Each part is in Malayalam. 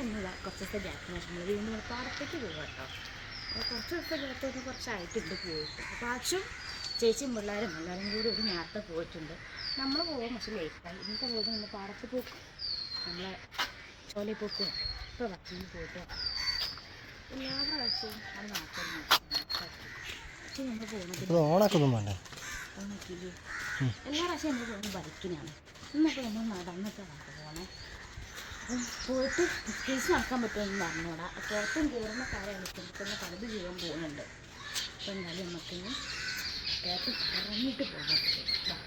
എന്നില്ല കുറച്ച് ദിവസത്തെ ഗ്യാപ്പിന് നമ്മൾ വീണ്ടും പാടത്തേക്ക് പോകും കേട്ടോ. അപ്പോൾ കുറച്ച് ദിവസത്തെ ഗ്യാപ്പ് കുറച്ചായിട്ടുണ്ട് പോയിട്ട്. അപ്പോൾ ആച്ചും ചേച്ചിയും പിള്ളേരും എല്ലാവരും കൂടി ഒരു നേരത്തെ പോയിട്ടുണ്ട്. നമ്മൾ പോകും പക്ഷെ ലേറ്റായി. ഇന്നത്തെ പോകുന്നത് നമ്മൾ പാടത്ത് പോക്കും നമ്മളെ ചോലയിൽ പോക്കും ഇപ്പോൾ ഭക്ഷണം പോയിട്ട് എല്ലാ പ്രാവശ്യവും അത് നാട്ടിൽ പക്ഷേ നമ്മൾ പോകുന്നത് ഓണാക്കില്ലേ എല്ലാ പ്രാവശ്യവും നമ്മൾ പോകുന്നത് ബൈക്കിനാണ്. ഇന്നപ്പോൾ നമ്മൾ നടന്നിട്ടാണ് പോകണേ. അപ്പം പോയിട്ട് കേസ് നടക്കാൻ പറ്റുമെന്ന് പറഞ്ഞോടാ. പുറത്തും കയറുന്ന കാര്യമാണ് ഇപ്പം പലത് ചെയ്യാൻ പോകുന്നുണ്ട്. അപ്പോൾ എന്നാലും നമുക്കിനി പുറത്ത് ഇറങ്ങിയിട്ട് പോകാൻ പറ്റും.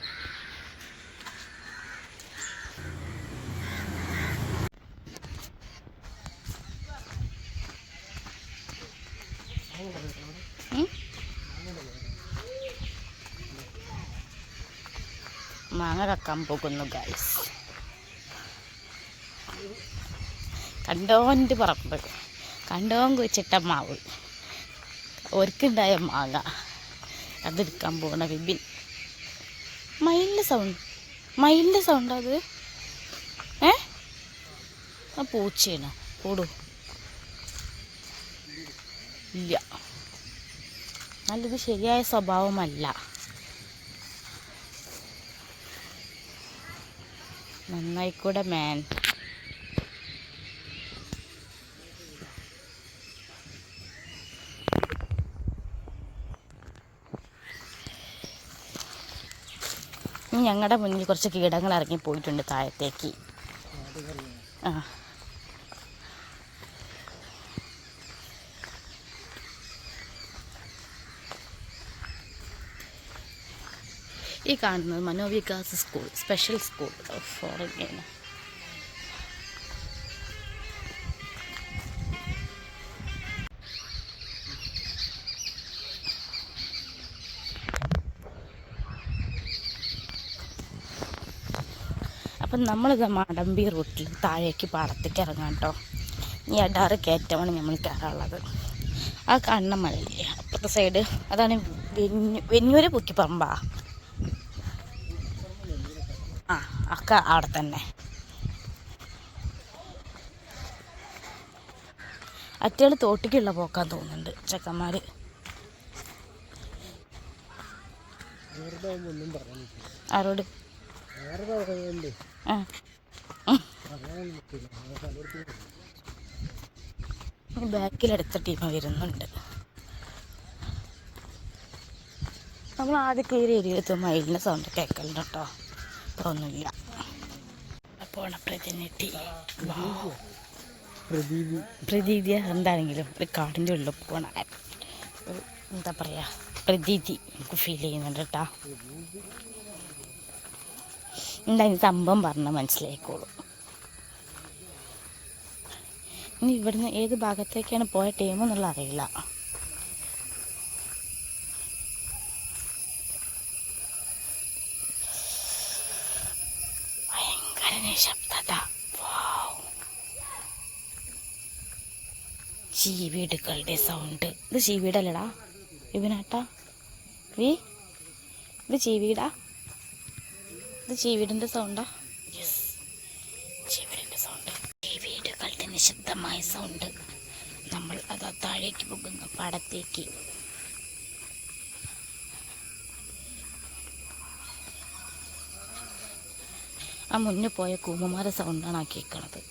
മാങ്ങ കക്കാൻ പോകുന്നു ഗൈസ്. കണ്ടോൻ്റെ പറമ്പ്, കണ്ടോൻ കുഴിച്ചിട്ട മാവ്, ഒരുക്കുണ്ടായ മാങ്ങ അതെടുക്കാൻ പോകണ വിപിൻ. മയിലിൻ്റെ സൗണ്ട് അത് ആ പൂച്ചയാണോ? ഓടൂ ഇല്ല, നല്ലത് ശരിയായ സ്വഭാവമല്ല. നന്നായിക്കൂടെ മാൻ. ഞങ്ങളുടെ മുന്നിൽ കുറച്ച് കീടങ്ങൾ ഇറങ്ങിപ്പോയിട്ടുണ്ട് താഴത്തേക്ക്. ആ ഈ കാണുന്നത് മനോവികാസ് സ്കൂൾ, സ്പെഷ്യൽ സ്കൂൾ ഫോറിൻ. അപ്പം നമ്മളിത് മാടമ്പി റൂട്ടിൽ താഴേക്ക് പാടത്തേക്ക് ഇറങ്ങാം കേട്ടോ. ഈ അടാറ് കയറ്റമാണ് നമ്മൾ കയറാനുള്ളത്. ആ കാണുന്ന മലയില്ലേ അപ്പുറത്തെ സൈഡ്, അതാണ് വെന്നൂര് പുക്കിപ്പറമ്പാ. ആ ഒക്കെ അവിടെ തന്നെ. അറ്റകൾ തോട്ടിക്കുള്ള പോക്കാൻ തോന്നുന്നുണ്ട് ചെക്കന്മാർ. ആരോട്? ബാക്കിലെടുത്ത ടീം വരുന്നുണ്ട്. നമ്മൾ ആദ്യം കയറി ഏരിയയിലെത്തും മയിലിൻ്റെ സൗണ്ട് കേൾക്കലുണ്ട് കേട്ടോ. ഇപ്പോൾ ഒന്നുമില്ല. അപ്പോൾ പ്രതിനിധി പ്രതീതി എന്താണെങ്കിലും ഒരു കാടിൻ്റെ ഉള്ളിൽ പോകണ എന്താ പറയുക, പ്രതീതി നമുക്ക് ഫീൽ ചെയ്യുന്നുണ്ട് കേട്ടോ. എന്തായാലും സംഭവം പറഞ്ഞാൽ മനസ്സിലായിക്കോളും. ഇനി ഇവിടുന്ന് ഏത് ഭാഗത്തേക്കാണ് പോയ ടീം എന്നുള്ള അറിയില്ല. ഭയങ്കര നിശബ്ദത. ചീവീടുകളുടെ സൗണ്ട്. ഇത് ചീവീടല്ലടാ ഇവനാട്ടാ. ഇത് ചീവീടാ. ഇത് ചീവീടിൻ്റെ സൗണ്ടാ. Yes, ചീവീടിൻ്റെ sound. ചീവീടുകളുടെ നിശബ്ദമായ സൗണ്ട്. നമ്മൾ അതാ താഴേക്ക് പോകുന്ന പാടത്തേക്ക്. ആ മുന്നേ പോയ കൂമ്മമാരെ സൗണ്ടാണ് ആ കേൾക്കണത്.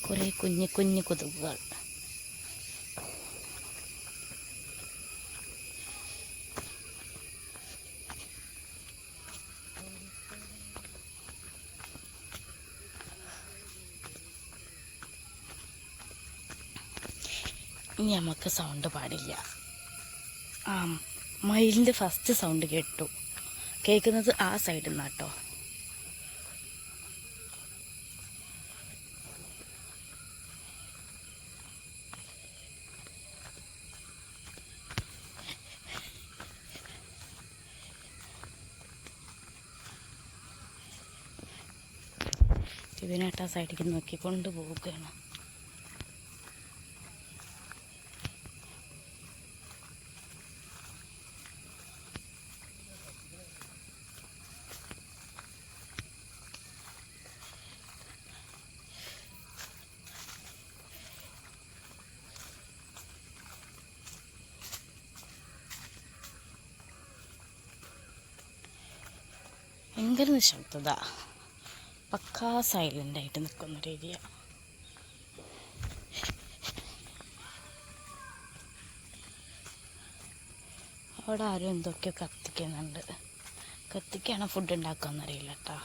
കുറേ കുഞ്ഞു കുഞ്ഞു കൊതുകുകൾ. ഇനി നമുക്ക് സൗണ്ട് പാടില്ല. ആ മയിലിൻ്റെ ഫസ്റ്റ് സൗണ്ട് കേൾക്കുന്നത് ആ സൈഡിൽ നിന്നാണ് കേട്ടോ. ഇവനായിട്ട് ആ സൈഡിലേക്ക് നോക്കിക്കൊണ്ട് പോവുകയാണ്. ഭയങ്കര നിശബ്ദത, പക്കാ സൈലൻ്റായിട്ട് നിൽക്കുന്നൊരു ഏരിയ. അവിടെ ആരും എന്തൊക്കെയോ കത്തിക്കുന്നുണ്ട്. കത്തിക്കാണോ ഫുഡ് ഉണ്ടാക്കാമെന്നറിയില്ല കേട്ടോ.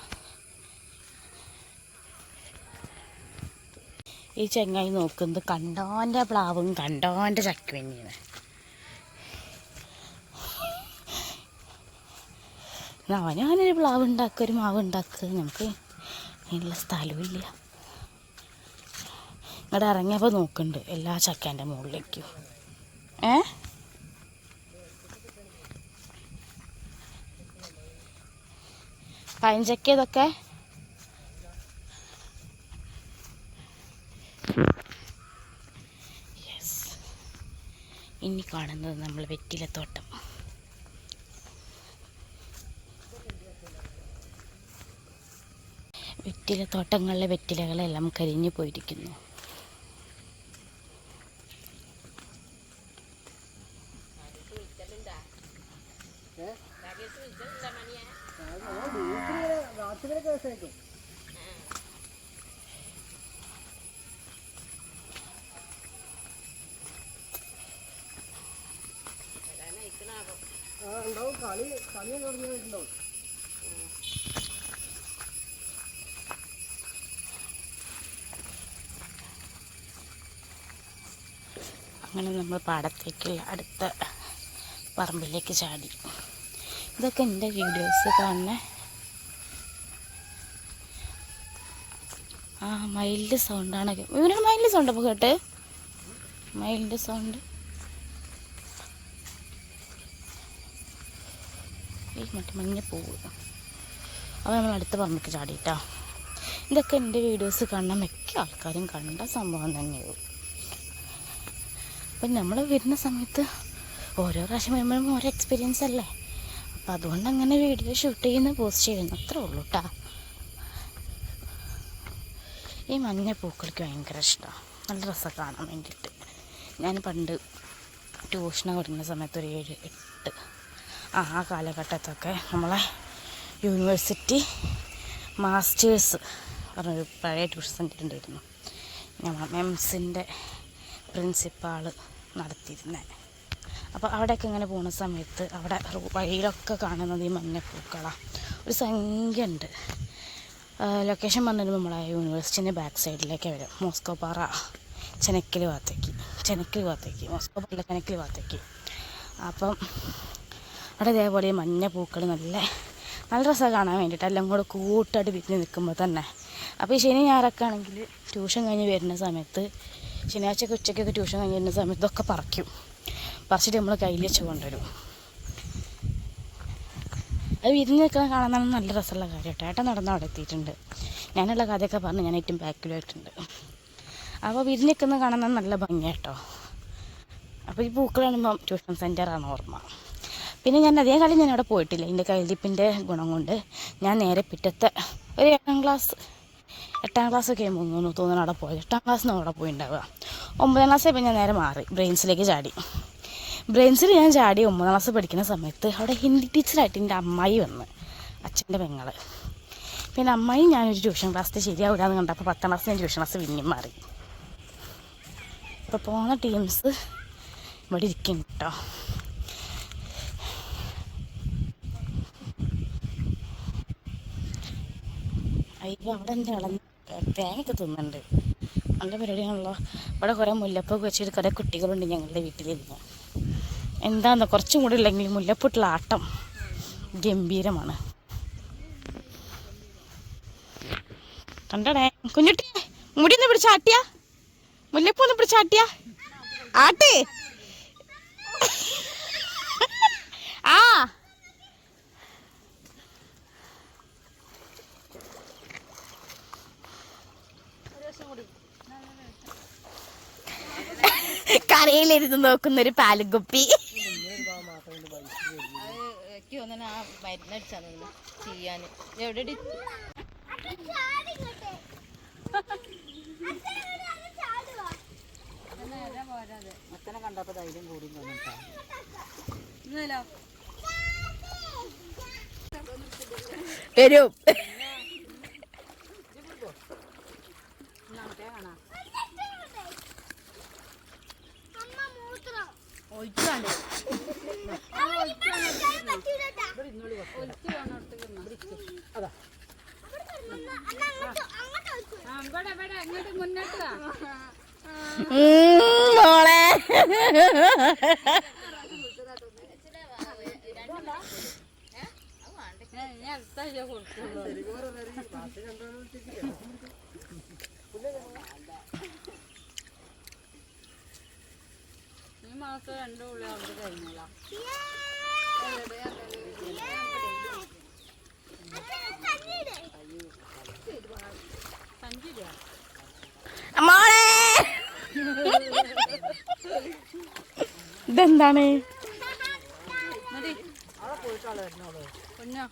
ഈ ചെങ്ങായി നോക്കുന്നത് കണ്ടോൻ്റെ പ്ലാവും കണ്ടോൻ്റെ ചക്ക തന്നെയാണ്. ഞാനൊരു പ്ലാവ് ഉണ്ടാക്കുക, ഒരു മാവ് ഉണ്ടാക്കുക, നമുക്ക് അതിനുള്ള സ്ഥലമില്ല. ഇവിടെ ഇറങ്ങിയപ്പോൾ നോക്കുന്നുണ്ട് എല്ലാ ചക്കേൻ്റെ മുകളിലേക്കും. പഴഞ്ചക്ക ഇതൊക്കെ ഇനി കാണുന്നത് നമ്മൾ വെറ്റിലത്തോട്ടം. വെറ്റിലത്തോട്ടങ്ങളിലെ വെറ്റിലകളെല്ലാം കരിഞ്ഞു പോയിരിക്കുന്നു. അങ്ങനെ നമ്മൾ പാടത്തേക്കുള്ള അടുത്ത പറമ്പിലേക്ക് ചാടി. ഇതൊക്കെ എൻ്റെ വീഡിയോസ് കാണുന്ന മയിലിൻ്റെ സൗണ്ടാണ്. ഇവരുടെ മയിലിൻ്റെ സൗണ്ട് അപ്പോൾ കേട്ട്, മയിലിൻ്റെ സൗണ്ട്. ഈ മറ്റേ മഞ്ഞ പോവുക. അപ്പോൾ നമ്മൾ അടുത്ത പറമ്പിലേക്ക് ചാടിയിട്ടാ. ഇതൊക്കെ എൻ്റെ വീഡിയോസ് കാണുന്ന മിക്ക ആൾക്കാരും കണ്ട സംഭവം തന്നെയാവും. അപ്പം നമ്മൾ വരുന്ന സമയത്ത് ഓരോ പ്രാവശ്യം വരുമ്പോഴും ഓരോ എക്സ്പീരിയൻസ് അല്ലേ. അപ്പം അതുകൊണ്ട് അങ്ങനെ വീഡിയോ ഷൂട്ട് ചെയ്യുന്ന പോസ്റ്റ് ചെയ്യുന്നു, അത്രേ ഉള്ളൂ കേട്ടോ. ഈ മഞ്ഞ പൂക്കൾക്ക് ഭയങ്കര ഇഷ്ടമാണ്, നല്ല രസം കാണാൻ വേണ്ടിയിട്ട്. ഞാൻ പണ്ട് ട്യൂഷന് വിടുന്ന സമയത്ത് ഒരു 7-8 ആ കാലഘട്ടത്തൊക്കെ നമ്മളെ യൂണിവേഴ്സിറ്റി മാസ്റ്റേഴ്സ് പറഞ്ഞൊരു പഴയ ട്യൂഷൻ സെൻ്റർ ഉണ്ടായിരുന്നു. നമ്മൾ മെംസിൻ്റെ പ്രിൻസിപ്പാള് നടത്തിയിരുന്നത്. അപ്പോൾ അവിടെയൊക്കെ ഇങ്ങനെ പോകുന്ന സമയത്ത് അവിടെ വഴിയിലൊക്കെ കാണുന്നത് ഈ മഞ്ഞപ്പൂക്കളാണ്. ഒരു സംഖ്യ ഉണ്ട്. ലൊക്കേഷൻ പറഞ്ഞിട്ട് നമ്മളെ യൂണിവേഴ്സിറ്റിൻ്റെ ബാക്ക് സൈഡിലേക്ക് വരും. മോസ്കോ പാറ ചെനക്കൽ ഭാഗത്തേക്ക് മോസ്കോ പാറ ചെനക്കൽ ഭാഗത്തേക്ക്. അപ്പം അവിടെ ഇതേപോലെ മഞ്ഞ പൂക്കൾ നല്ല രസമാണ് കാണാൻ വേണ്ടിയിട്ട്, എല്ലാം കൂടെ കൂട്ടായിട്ട് വിരിഞ്ഞ് നിൽക്കുമ്പോൾ തന്നെ. അപ്പോൾ ഈ ശനി ഞായറൊക്കെ ആണെങ്കിൽ ട്യൂഷൻ കഴിഞ്ഞ് വരുന്ന സമയത്ത്, ശനിയാഴ്ചയൊക്കെ ഉച്ചയ്ക്കൊക്കെ ട്യൂഷൻ കഴിഞ്ഞ് വരുന്ന സമയത്ത് ഇതൊക്കെ പറിച്ചിട്ട് നമ്മൾ കയ്യിൽ വെച്ച് കൊണ്ടുവരും. അത് വിരിഞ്ഞ് നിൽക്കാൻ കാണാൻ നല്ല രസമുള്ള കാര്യം കേട്ടോ. ഏട്ടൻ നടന്ന് അവിടെ എത്തിയിട്ടുണ്ട്. ഞാനുള്ള കഥയൊക്കെ പറഞ്ഞ് ഞാൻ ഏറ്റവും ബാക്കിലായിട്ടുണ്ട്. അപ്പോൾ വിരിഞ്ഞ് നിൽക്കുന്നത് കാണാൻ നല്ല ഭംഗിയാട്ടോ. അപ്പോൾ ഈ പൂക്കൾ കാണുമ്പം ട്യൂഷൻ സെൻറ്ററാണ് ഓർമ്മ. പിന്നെ ഞാൻ അതേ കാലം ഞാൻ അവിടെ പോയിട്ടില്ല. എൻ്റെ കയ്യിലിപ്പിൻ്റെ ഗുണം കൊണ്ട് ഞാൻ നേരെ പിറ്റത്തെ ഒരു 8ാം ക്ലാസ്സൊക്കെ തോന്നുന്നു അവിടെ പോയത്. 8ാം ക്ലാസ്സിന് അവിടെ പോയിണ്ടാവുക. 9ാം ക്ലാസ്സായപ്പോൾ ഞാൻ നേരെ മാറി ബ്രെയിൻസിലേക്ക് ചാടി. ബ്രെയിൻസിൽ ഞാൻ ചാടി 9ാം ക്ലാസ് പഠിക്കുന്ന സമയത്ത് അവിടെ ഹിന്ദി ടീച്ചറായിട്ട് എൻ്റെ അമ്മായി വന്ന്, അച്ഛൻ്റെ പെങ്ങൾ. പിന്നെ അമ്മായി ഞാനൊരു ട്യൂഷൻ ക്ലാസ്സിൽ ശരിയാവില്ലാന്ന് കണ്ടപ്പോൾ 10ാം ക്ലാസ് ഞാൻ ട്യൂഷൻ ക്ലാസ് പിന്നെയും മാറി. ഇപ്പോൾ പോകുന്ന ടീംസ് ഇവിടെ ഇരിക്കുന്നു കേട്ടോ. അയ്യോ, അവിടെ എൻ്റെ തേങ്ങയൊക്കെ തിന്നുന്നുണ്ട്. നല്ല പരിപാടിയാണല്ലോ. ഇവിടെ കുറേ മുല്ലപ്പൊക്കെ വെച്ചിട്ട് കുറേ കുട്ടികളുണ്ട് ഞങ്ങളുടെ വീട്ടിലിരുന്ന്. എന്താണെന്നോ കുറച്ചും കൂടി ഇല്ലെങ്കിൽ മുല്ലപ്പൊട്ടുള്ള ആട്ടം ഗംഭീരമാണ്. കണ്ടടേ കുഞ്ഞുട്ടി, മുടിയൊന്ന് പിടിച്ചാട്ടിയാ, മുല്ലപ്പൂ ഒന്ന് പിടിച്ചാട്ടിയാ ആട്ടേ. ആ കരയിലിരുന്ന് നോക്കുന്നൊരു പാലുകുപ്പി. ചെയ്യാൻ എവിടെ അച്ഛനെ കണ്ടപ്പോൾ ധൈര്യം കൂടി തോന്നിട്ടോ. വരും. മോളെ ഈ മാസം 2 ഉള്ളി അവിടെ കഴിഞ്ഞോളാം. മോളെ ഇതെന്താണ്? കുഞ്ഞോ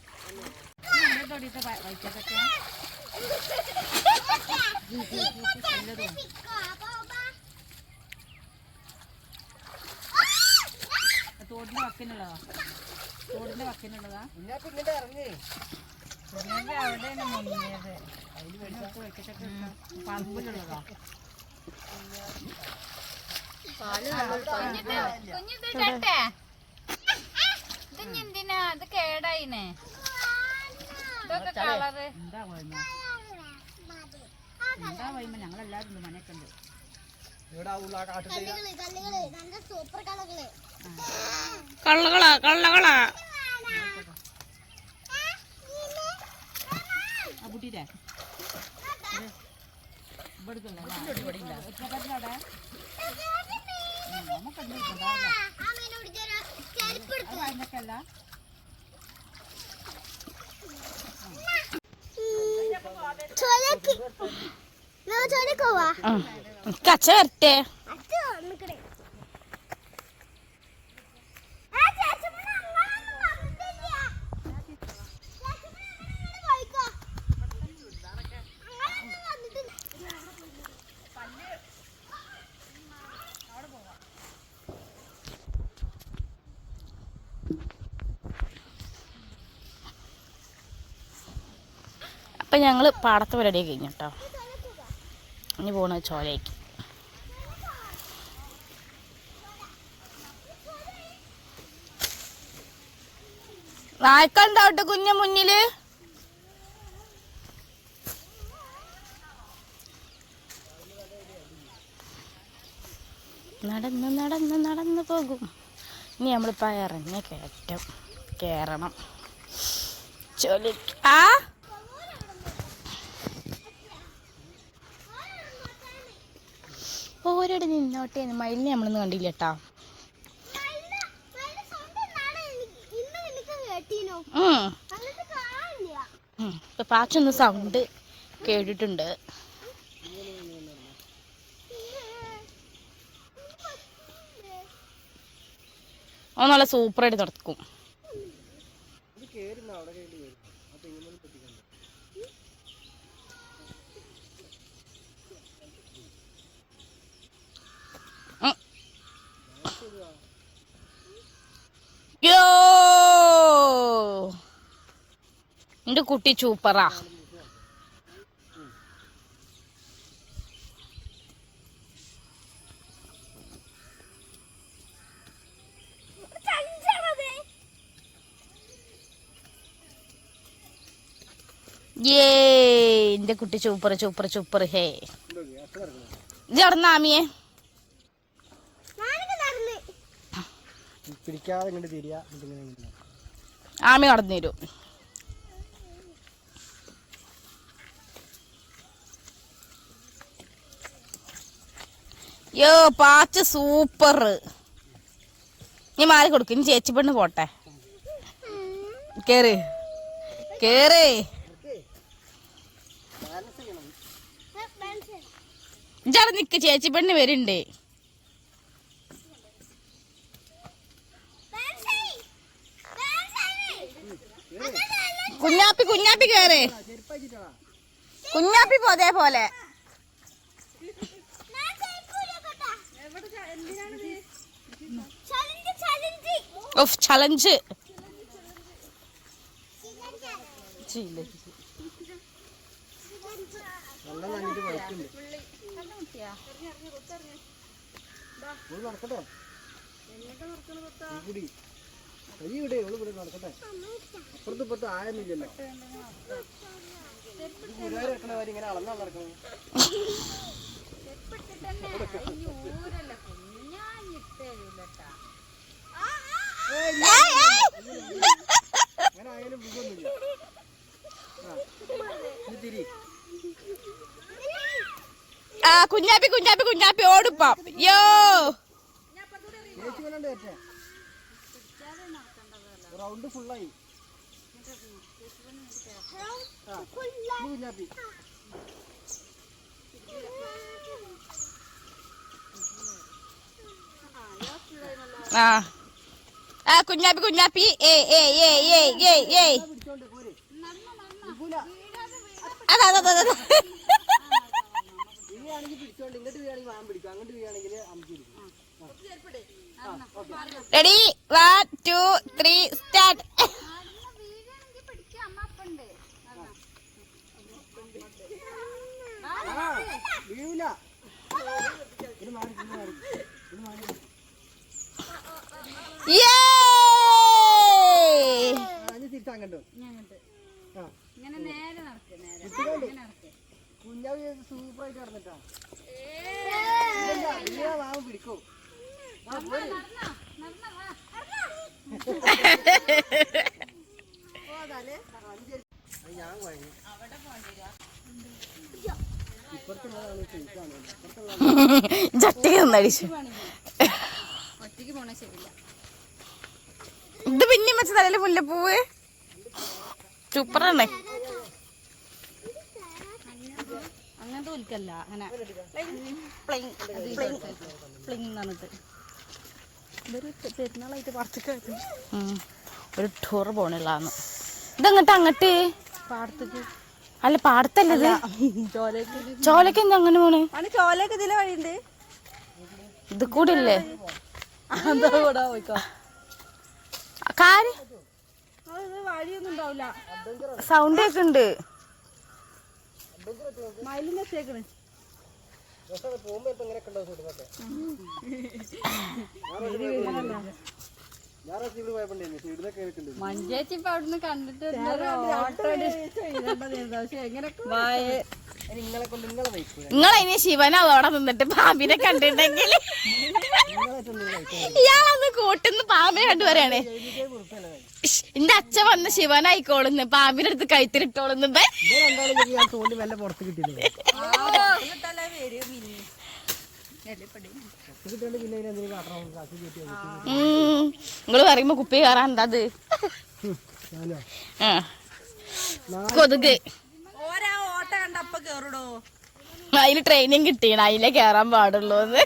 തൊടിയിട്ട് വൈക്കത്തൊക്കെ തോടിന്റെ വക്കിനുള്ളതാ. തോടിന്റെ വക്കിനുള്ളതാ. അവിടെയാണ് മുങ്ങിയത്. വൈക്കത്തൊക്കെ പറമ്പിലുള്ളതാ. എന്തിനാ ഇത് കേടായിനെ? ഇതൊക്കെ കളറ് എന്താ പോയ്മ? എന്താ പോയ്മ? ഞങ്ങളെല്ലാരും ഉണ്ട്, മനയൊക്കെ ഉണ്ട്. കള്ളകളാ കള്ളകളാ. ആ കുട്ടീരെ ഇവിടുത്തുള്ള നമുക്കല്ല കച്ച വരട്ടെ. അപ്പം ഞങ്ങൾ പാടത്തെ പരിപാടി കഴിഞ്ഞു കേട്ടോ. ഇനി പോണത് ചോലയ്ക്ക്. നായ്ക്കളുണ്ടാവട്ടെ കുഞ്ഞ മുന്നില്. നടന്ന് നടന്ന് നടന്ന് പോകും. ഇനി നമ്മളിപ്പോൾ ഇറങ്ങിയ കയറ്റം കയറണം ചോലയ്ക്ക്. ആ ഓരോട് നിന്നോട്ടെ. മയിലിനെ നമ്മളൊന്നും കണ്ടില്ല കേട്ടോ. ഇപ്പൊ പാച്ചൊന്ന് സൗണ്ട് കേട്ടിട്ടുണ്ട്. ഓ നല്ല സൂപ്പറായിട്ട് നടക്കും. യോ എന്റെ കുട്ടി സൂപ്പറാ. എന്റെ കുട്ടി സൂപ്പർ സൂപ്പർ സൂപ്പർ. ഹേ ഇത് നടന്ന ആമിയെ ആമി നടന്നു തരും. യോ പാച്ച സൂപ്പർ. നീ മാറി കൊടുക്കും. ഇനി ചേച്ചി പെണ്ണ് പോട്ടെ. കേറ് കേറ്. ഇജാടെ നിക്ക്, ചേച്ചി പെണ്ണ് വരുന്നുണ്ട്. കുഞ്ഞാപ്പി കുഞ്ഞാപ്പി കേറ്. കുഞ്ഞാപ്പി പോതേ പോലെ. Of challenge. രക്ഷയില്ല. വെള്ളം നനഞ്ഞിട്ട് വയറ്റുണ്ട്. നടക്കട്ടെ കൂടി കൈ ഇവിടെ ഇവിടെ നടക്കട്ടെ. അപ്പുറത്ത് ഇപ്പുറത്ത് ആയൊന്നുമില്ലല്ലോ. ഗുരുവായൂർ വെക്കണ കാര്യം ഇങ്ങനെ അളന്നാ നടക്കണം. അങ്ങനെ ആയാലും ബുദ്ധിയൊന്നുമില്ല. തിരി കുഞ്ഞാപ്പി കുഞ്ഞാപ്പി കുഞ്ഞാപ്പി ഓടിപ്പം. യോ ചേച്ചി കൊണ്ടേ റൗണ്ട് ഫുള്ളായി. കുഞ്ഞാപ്പി കുഞ്ഞാപ്പി കുഞ്ഞാപ്പി ഏ ഏ ഏ ഏ ഏ ഏ റെഡി 1 2 3 സ്റ്റാർട്ട്. വീഴൂല. തിരിച്ചങ്ങോട്ട് കുഞ്ഞാവ് സൂപ്പറായിട്ട് നടന്നിട്ടാ. മാവ് പിടിക്കോ? ഞാൻ കുഴങ്ങി. ചട്ടി ഒന്നടിച്ചു. ഇത് പിന്നെ വെച്ച തലയില് മുല്ലപ്പൂവ് സൂപ്പറാണ്. അങ്ങനത്തെ ഒലിക്കല്ല, അങ്ങനെ ഇതൊരു പെരുന്നാളായിട്ട് പുറത്തേക്ക് ഒരു ടൂർ പോണുള്ളാന്ന്. ഇതങ്ങട്ട് അങ്ങട്ട് പാടത്തേക്ക് അല്ല പാടത്തല്ലത് ചോലക്ക് എന്താ അങ്ങനെ പോണ്? ചോലൊക്കെ ഇതിലെ വഴിയുണ്ട്. ഇത് കൂടെ ഇല്ലേ പോയിക്കോ. കാര്യം വഴിയൊന്നും ഉണ്ടാവില്ല. സൗണ്ട് ഒക്കെ ഉണ്ട്. മയിലും വെച്ചേക്കണ്. മഞ്ചേച്ചി ഇപ്പൊ അവിടുന്ന് കണ്ടിട്ട് നിങ്ങളതിന് ശിവനോ അവിടെ നിന്നിട്ട് പാമ്പിനെ കണ്ടിട്ടുണ്ടെങ്കിൽ ഇയാളന്ന് കൂട്ടുന്ന പാമ്പിനെ കണ്ടുവരാണ്. എന്റെ അച്ഛൻ വന്ന് ശിവനായിക്കോളുന്നു, പാമ്പിന്റെ അടുത്ത് കഴുത്തിലിട്ടോളുന്നു. നിങ്ങള് പറയുമ്പോ കുപ്പി കയറാൻ അത് കൊതുക് ഓട്ട കണ്ടപ്പ കേറടോ. അതില് ട്രെയിനിങ് കിട്ടിയാണ്, അതിലേ കേറാൻ പാടുള്ളൂ എന്ന്.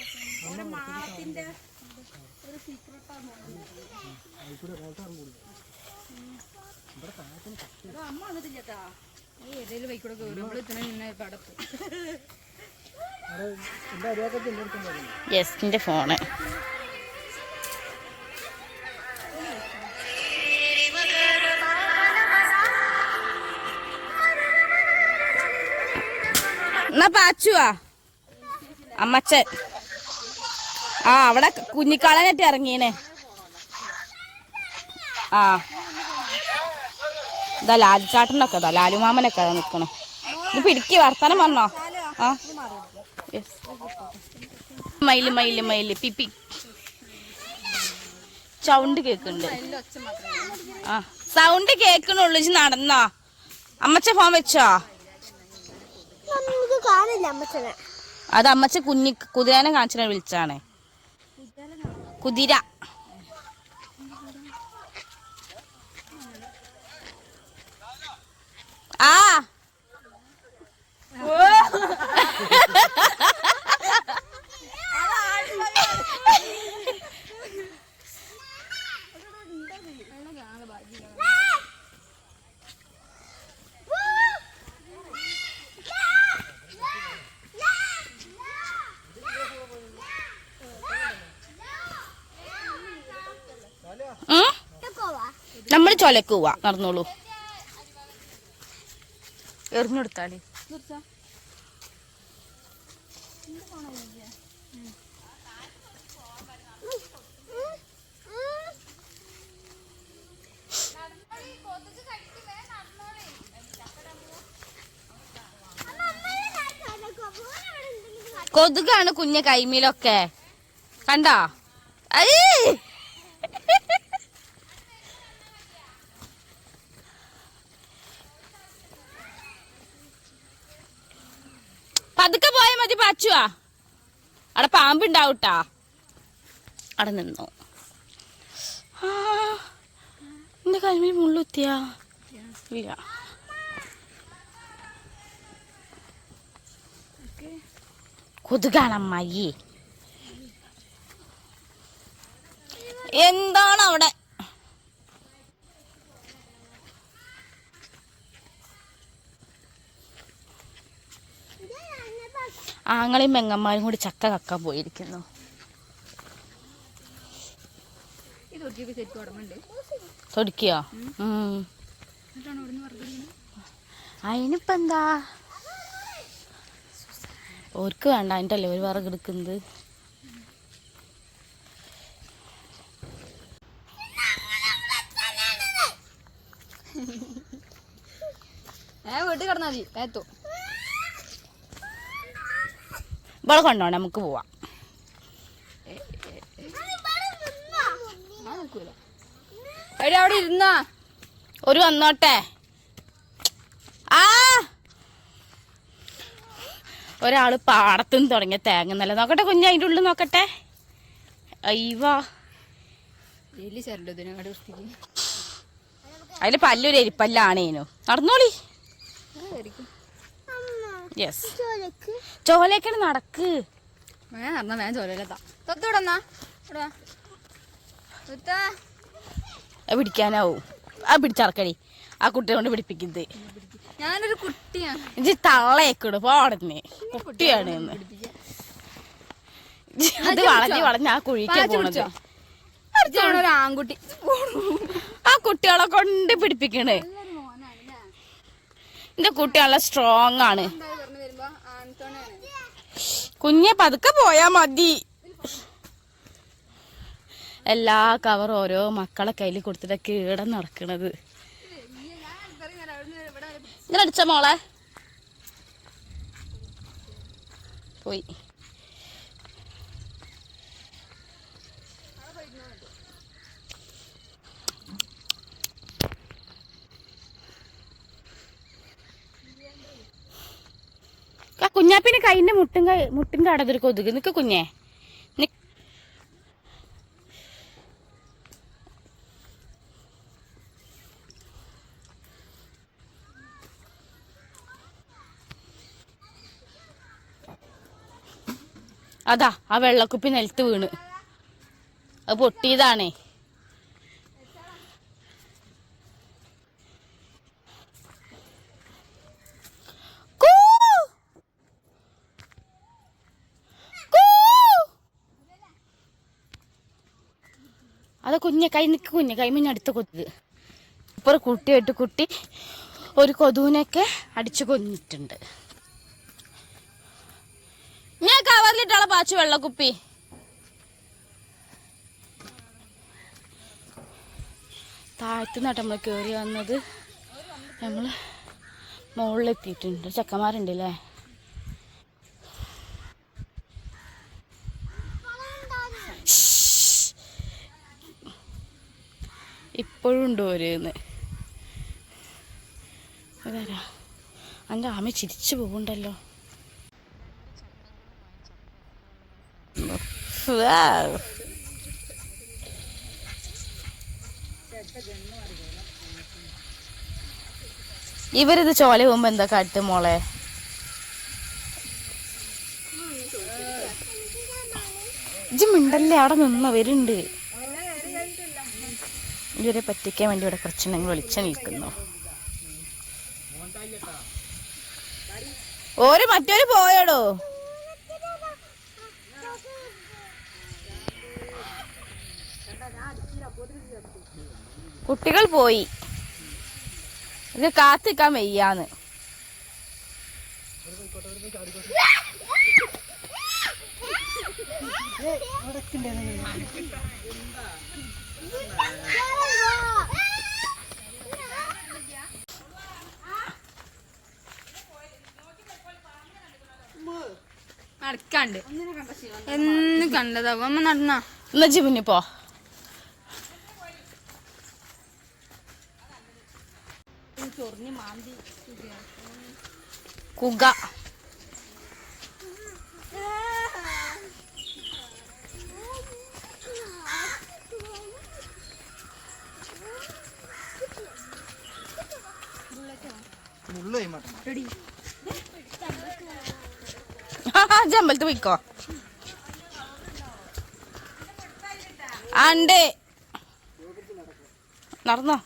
അമ്മ വന്നിട്ടില്ലാ. ഏതേലും വൈക്കൂടെ കേറുമ്പോൾ ഇത്ര പടത്ത്. യെസ്, എന്റെ ഫോണ്. എന്നാ പാച്ചുവാ അമ്മച്ചൻ. അവിടെ കുഞ്ഞിക്കാളനായിട്ട് ഇറങ്ങീനെ. ഇതാ ലാലുചാട്ടനൊക്കെ, ഇതാ ലാലുമാമനൊക്കെ നിക്കണേ. ഇത് പിടിക്ക്, വർത്താനം പറഞ്ഞോ. മയില് മയില് മയില് പിപ്പി സൗണ്ട് കേക്കുന്നുണ്ട്. സൗണ്ട് കേക്കണുള്ളൂ. നടന്നോ അമ്മച്ച ഫോൺ വെച്ചോ? അത് അമ്മച്ച കുതിരാനെ കാണിച്ചാൽ വിളിച്ചാണ്. കുതിര നമ്മൾ ചൊലക്ക് പോവാ. നടന്നോളൂ. എറിഞ്ഞെടുത്താളി. കൊതുകാണ് കുഞ്ഞ കൈമീലൊക്കെ കണ്ടോ. പതുക്കെ പോയാ മതി പാച്ചുവാ. അവിടെ പാമ്പുണ്ടാവൂട്ടാ. അവിടെ നിന്നോ. എന്റെ കൈമീൽ മുള്ളുത്തിയാ ഇല്ല. കൊതുകാണ് അമ്മായി. എന്താണ് അവിടെ? ആങ്ങളെയും പെങ്ങന്മാരും കൂടി ചക്ക കക്കാൻ പോയിരിക്കുന്നു. തൊടിക്കോ? അതിനിപ്പോ എന്താ, ഓർക്ക് വേണ്ട. അതിൻ്റെ അല്ലേ ഒരു വിറക് എടുക്കുന്നത്. വീട്ടിൽ കിടന്നാ മതി. എത്തും ഇവിടെ കൊണ്ടോണം, നമുക്ക് പോവാം. എടി അവിടെ ഇരുന്നാ ഒരു വന്നോട്ടെ. ഒരാള് പാടത്തുനിന്ന് തുടങ്ങിയ തേങ്ങ നല്ല നോക്കട്ടെ. കുഞ്ഞ് അതിൻ്റെ ഉള്ളിൽ നോക്കട്ടെ. അയ്യവാ, അതില് പല്ലൊരു എരിപ്പല്ലാണേനു. നടന്നോളി. യെസ്, ചോലേക്കാണ് നടക്ക്. നടന്നാ വേഗം ചോലെത്താ. തൊത്തുവിടന്നാ പിടിക്കാനാവും. ആ പിടിച്ചറക്കടി. ആ കുട്ടിയെ കൊണ്ട് പിടിപ്പിക്കുന്നത്. ഞാനൊരു കുട്ടിയാണ്. ഇത് തള്ളയേക്കിട് പോടന്നെ. കുട്ടിയാണ് അത് വളഞ്ഞ് ആ കുഴിക്കാ പോണത്. ഒരു ആൺകുട്ടി. ആ കുട്ടികളെ കൊണ്ട് പിടിപ്പിക്കണേ. എന്റെ കുട്ടികളെ സ്ട്രോങ് ആണ്. കുഞ്ഞെ പതുക്കെ പോയാ മതി. എല്ലാ കവറും ഓരോ മക്കളെ കയ്യിൽ കൊടുത്തിട്ടൊക്കെ ഈട നടക്കണത്. ഇങ്ങനെ അടിച്ച മോളെ പോയി. കുഞ്ഞാപ്പിന് കൈന്റെ മുട്ടിന്റെ അടതൊരു കൊതുക്. നിക്ക് കുഞ്ഞേ. അതാ ആ വെള്ളക്കുപ്പി നിലത്ത് വീണ്. അത് പൊട്ടിയതാണേ. അത് കുഞ്ഞെ കൈ നിൽക്ക്. കുഞ്ഞെ കൈ മുന്നേ അടുത്ത കൊതുക്. ഇപ്പോൾ കുട്ടിയായിട്ട് കുട്ടി ഒരു കൊതുവിനൊക്കെ അടിച്ചു കൊന്നിട്ടുണ്ട്. ഞാൻ കവറിലിട്ടാളെ പാച്ചു വെള്ളക്കുപ്പി. താഴത്തുനിന്നാട്ട് നമ്മൾ കയറി വന്നത്. നമ്മൾ മുകളിലെത്തിയിട്ടുണ്ട്. ചെക്കന്മാരുണ്ട് അല്ലേ. ഇപ്പോഴും ഉണ്ടോ ഓരോന്ന്. അതാരാ എൻ്റെ ആമ ചിരിച്ചു പോകുന്നുണ്ടല്ലോ. ഇവരിത് ചോല പോകുമ്പോ എന്താ കാട്ട് മോളെ? ഇജ്ജ് മിണ്ടല്ലേ, അവിടെ നിന്നവരുണ്ട്. ഇവരെ പറ്റിക്കാൻ വേണ്ടി ഇവിടെ കുറച്ചുണ്ടെങ്കിൽ വിളിച്ചു നിൽക്കുന്നു. ഓര് മറ്റൊരു പോയോടോ. കുട്ടികൾ പോയി. ഇത് കാത്തിക്കാൻ വയ്യാന്ന്. നടക്കാണ്ട് എന്ന് കണ്ടതാവും അമ്മ നടന്നാ എന്നാ ജിബിന് പോ. കുക ജമ്പലത്ത് പോയിക്കോ. ആണ്ടേ നടന്നോ.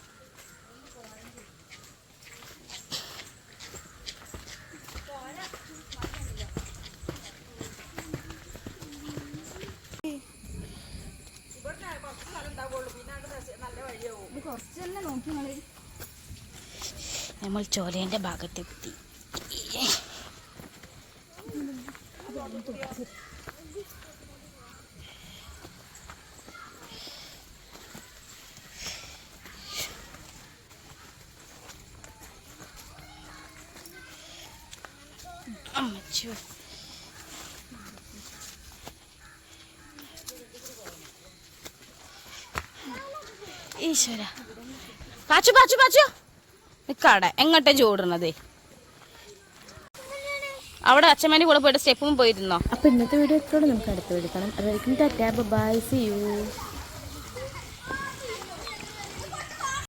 നമ്മൾ ചോലേന്റെ ഭാഗത്തെത്തി. അമ്മച്ചോ ഈശ്വര. പാച്ചു പാച്ചു പാച്ചു നിക്കാടെ എങ്ങോട്ടാ ചോടുന്നത്? അവിടെ അച്ഛമ്മേൻ്റെ കൂടെ പോയിട്ട് സ്റ്റെപ്പും പോയിരുന്നോ? അപ്പോൾ ഇന്നത്തെ വീഡിയോ എത്തോടെ നമുക്ക് അടുത്ത വീഡിയോ കാണാം. അതായിരിക്കും ടാറ്റാ ബൈ സീ യു.